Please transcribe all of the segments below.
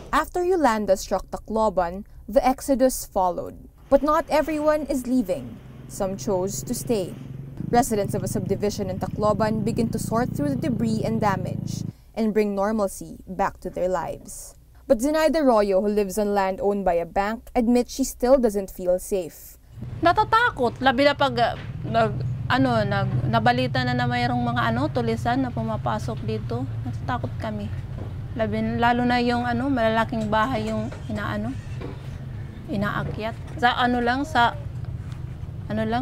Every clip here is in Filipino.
After Yolanda struck Tacloban, the exodus followed. But not everyone is leaving. Some chose to stay. Residents of a subdivision in Tacloban begin to sort through the debris and damage and bring normalcy back to their lives. But Zenaida Arroyo, who lives on land owned by a bank, admits she still doesn't feel safe. Natatakot, labi na pag nabalita na mayroong mga tulisan na pumapasok dito. Natatakot kami. Lalo na yung malalaking bahay yung inaakyat. Sa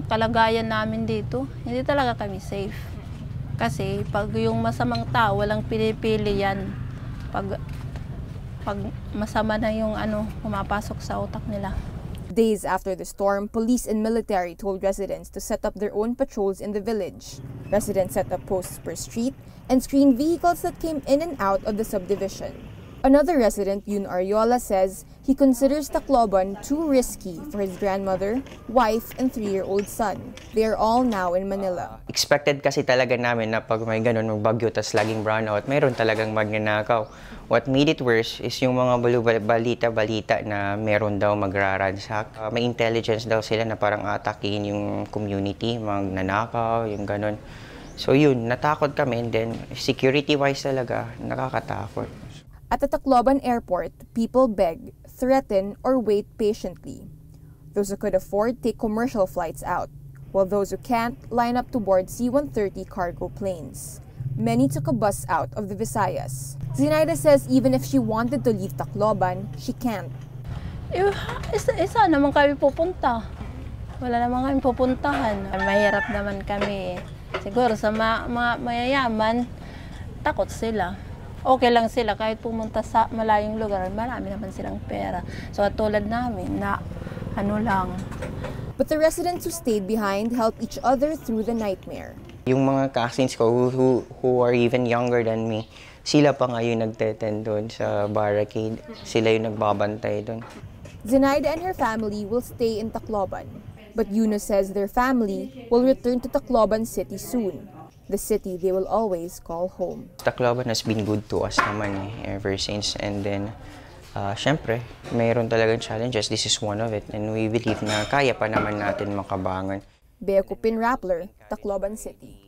kalagayan namin dito, hindi talaga kami safe. Kasi pag yung masamang tao, walang pinipili yan. Pag masama na yung pumapasok sa utak nila. Days after the storm, police and military told residents to set up their own patrols in the village. Residents set up posts per street and screened vehicles that came in and out of the subdivision. Another resident, Yun Ariola, says he considers Tacloban too risky for his grandmother, wife, and 3-year-old son. They are all now in Manila. Expected kasi talaga namin na pag may ganun, magbagyo, tas laging brownout, mayroon talagang magnanakaw. What made it worse is yung mga balita na meron daw magraransak. May intelligence daw sila na parang atakihin yung community, magnanakaw, yung ganun. So yun, natakot kami, and then security-wise talaga, nakakatakot. At the Tacloban airport, people beg, threaten, or wait patiently. Those who could afford take commercial flights out, while those who can't line up to board C-130 cargo planes. Many took a bus out of the Visayas. Zenaida says even if she wanted to leave Tacloban, she can't. Saan naman kami pupunta? Wala naman kami pupuntahan. Mahirap naman kami. Siguro sa mga mayayaman, takot sila. Okay lang sila kahit pumunta sa malayong lugar, marami naman silang pera. So tulad namin na lang. But the residents who stayed behind helped each other through the nightmare. Yung mga cousins ko who are even younger than me, sila pa nga yung nagtetend doon sa barricade. Sila yung nagbabantay doon. Zenaida and her family will stay in Tacloban. But Yunus says their family will return to Tacloban City soon. The city they will always call home. Tacloban has been good to us naman ever since. And then, syempre, mayroon talagang challenges. This is one of it. And we believe na kaya pa naman natin makabangon. Bea Cupin, Rappler, Tacloban City.